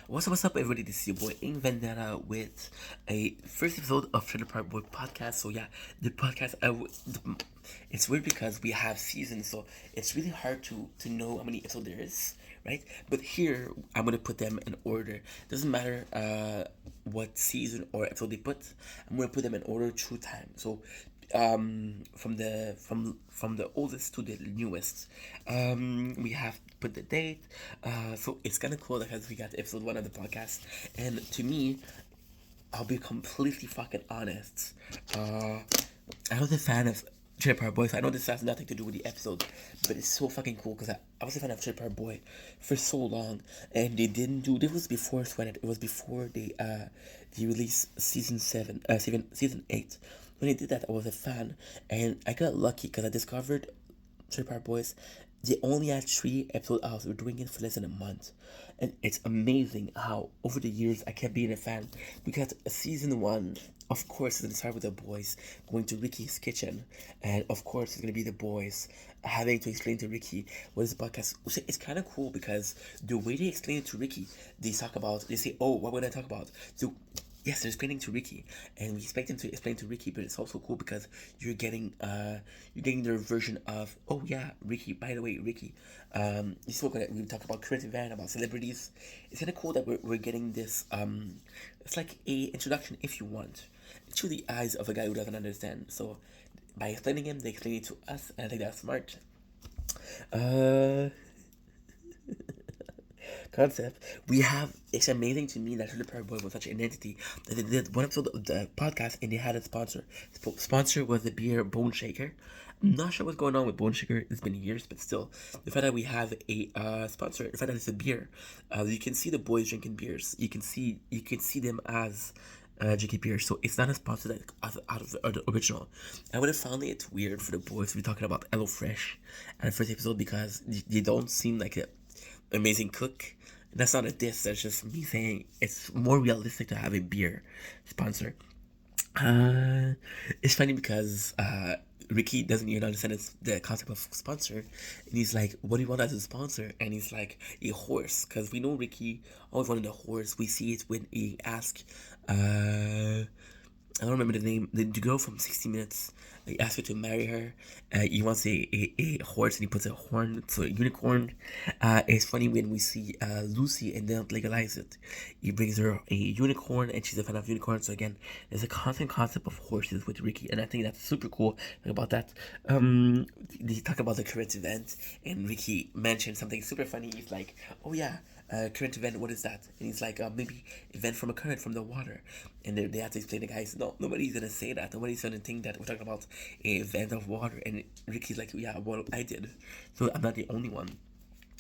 What's up, everybody? This is your boy Ing Vendetta with a first episode of Trailer Park Boy podcast. So yeah, the podcast. It's weird because we have seasons, so it's really hard to know how many episodes there is, right? But here I'm gonna put them in order. Doesn't matter what season or episode they put. I'm gonna put them in order through time. So from the oldest to the newest, we have put the date. So it's kind of cool because we got episode 1 of the podcast, and to me, I'll be completely fucking honest. I was a fan of Trailer Park Boys. I know this has nothing to do with the episode, but it's so fucking cool because I was a fan of Trailer Park Boy for so long, and they didn't do. This was before Sweat. It was before they released season 8. When they did that, I was a fan, and I got lucky because I discovered Trailer Park Boys. They only had 3 episodes out. We're doing it for less than a month, and it's amazing how over the years I kept being a fan. Because season 1, of course, is gonna start with the boys going to Ricky's kitchen, and of course, it's gonna be the boys having to explain to Ricky what is the podcast. Which it's kind of cool because the way they explain it to Ricky, they say, "Oh, what would I talk about?" So yes, they're explaining to Ricky, and we expect them to explain to Ricky, but it's also cool because you're getting their version of, oh yeah, Ricky. By the way, Ricky, you spoke on it. We talk about current event, about celebrities. It's kind of cool that we're getting this. It's like a introduction, if you want, through the eyes of a guy who doesn't understand. So by explaining him, they explain it to us, and I think that's smart. Uh, Concept. We have. It's amazing to me that Trailer Park Boy was such an entity that they did one episode of the podcast and they had a sponsor. Sponsor was the beer Bone Shaker. I'm not sure what's going on with Bone Shaker. It's been years, but still, the fact that we have a sponsor, the fact that it's a beer, you can see the boys drinking beers. You can see them as drinking beer. So it's not a sponsor that out of the original. I would have found it weird for the boys to be talking about HelloFresh at the first episode because they don't seem like a amazing cook. That's not a diss. That's just me saying it's more realistic to have a beer sponsor. Uh, it's funny because Ricky doesn't even understand the concept of sponsor, and he's like, "What do you want as a sponsor?" And he's like, "A horse," because we know Ricky always wanted a horse. We see it when he asks, I don't remember the name. The girl from 60 Minutes. He asked her to marry her. He wants a horse and he puts a horn, so a unicorn. It's funny when we see Lucy and then legalize it. He brings her a unicorn and she's a fan of unicorns. So again, there's a constant concept of horses with Ricky, and I think that's super cool about that. They talk about the current event, and Ricky mentioned something super funny. He's like, "Oh yeah, current event, what is that?" And he's like, maybe event from a current from the water. And they have to explain the guys, no, nobody's gonna say that. Nobody's gonna think that we're talking about a event of water. And Ricky's like, yeah, well, I did. So I'm not the only one.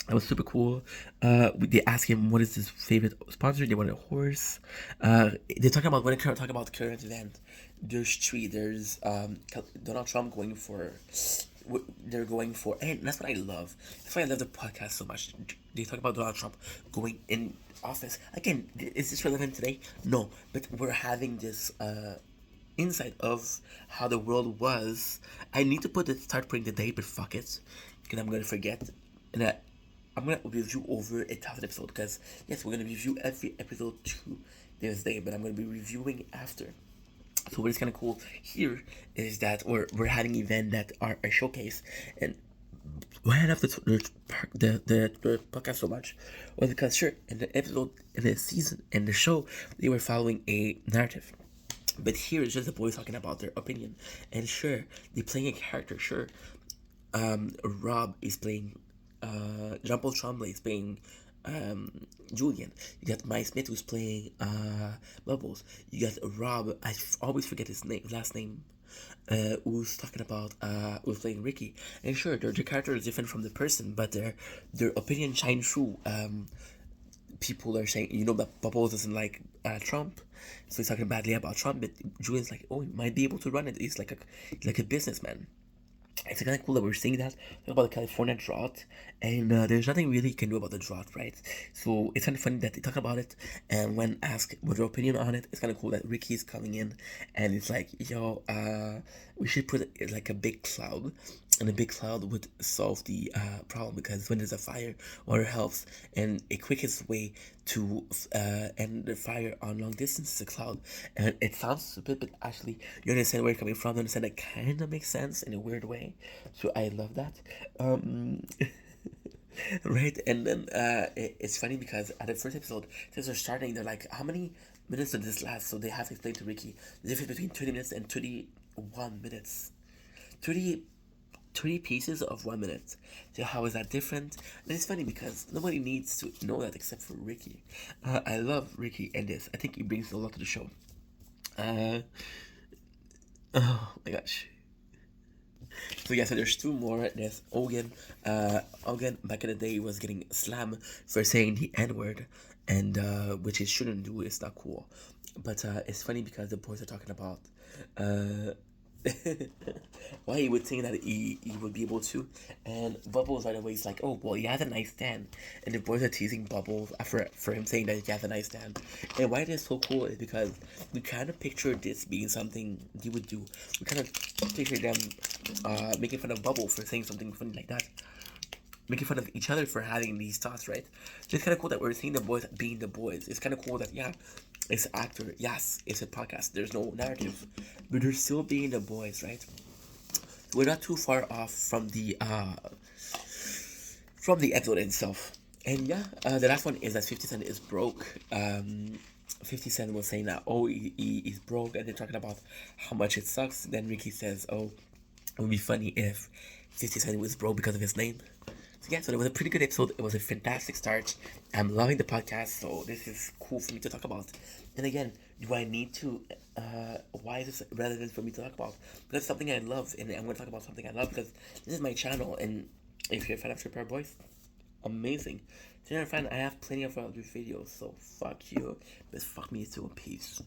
That was super cool. They ask him what is his favorite sponsor. They want a horse. They're talking about when they talk about current event. There's 3. There's Donald Trump going for. They're going for, and that's what I love. That's why I love the podcast so much. They talk about Donald Trump going in office again. Is this relevant today? No, but we're having this insight of how the world was. I need to start putting the date, but fuck it, because I'm gonna forget. And I'm gonna review over 1,000 episodes because yes, we're gonna review every episode to this day, but I'm gonna be reviewing after. So what is kind of cool here is that we're having events that are a showcase, and why I love the podcast so much was because sure in the episode, in the season, in the show, they were following a narrative. But here it's just the boys talking about their opinion, and sure they're playing a character. Sure, Rob is playing Jean Paul Tremblay is playing Julian. You got Mike Smith who's playing Bubbles. You got Rob. Always forget his last name. Who's talking about who's playing Ricky. And sure, their character is different from the person, but their opinion shines through. People are saying, that Bubbles doesn't like Trump, so he's talking badly about Trump. But Julian's like, oh, he might be able to run it. He's like a businessman. It's kind of cool that we're seeing that. Talk about the California drought, and there's nothing really you can do about the drought, right? So it's kind of funny that they talk about it, and when asked what their opinion on it, it's kind of cool that Ricky's coming in, and it's like, yo, we should put it like a big cloud, and a big cloud would solve the problem because when there's a fire, water helps, and a quickest way to end the fire on long distance is a cloud. And it sounds stupid, but actually, you understand where it's coming from. You understand it kind of makes sense in a weird way. So I love that. Um, right, and then it's funny because at the first episode, since they're starting, they're like, how many minutes did this last? So they have to explain to Ricky the difference between 20 minutes and 21 minutes. 30 three pieces of 1 minute. So how is that different? And it's funny because nobody needs to know that except for Ricky. I love Ricky and this. I think he brings a lot to the show. Uh, oh my gosh. So yeah, so there's two more. There's Ogan. Ogan back in the day was getting slammed for saying the N word, and which he shouldn't do. It's not cool. But it's funny because the boys are talking about uh, why he would think that he would be able to. And Bubbles right away is like, oh well, he has a nice stand, and the boys are teasing Bubbles for him saying that he has a nice stand. And why it is so cool is because we kind of picture this being something he would do. We kind of picture them making fun of Bubble for saying something funny like that, making fun of each other for having these thoughts, right? So it's kind of cool that we're seeing the boys being the boys. It's kind of cool that, yeah, it's an actor, yes, it's a podcast, there's no narrative, but they're still being the boys, right? We're not too far off from the episode itself. And yeah, the last one is that 50 Cent is broke. 50 Cent was saying that, oh, he's broke, and they're talking about how much it sucks. Then Ricky says, oh, it would be funny if 50 Cent was broke because of his name. So yeah, so it was a pretty good episode. It was a fantastic start. I'm loving the podcast, so this is cool for me to talk about. And again, do I need to? Why is this relevant for me to talk about? Because it's something I love, and I'm going to talk about something I love because this is my channel. And if you're a fan of Trip Boys, amazing. If you're not a fan, I have plenty of other videos. So fuck you, but fuck me too. Peace.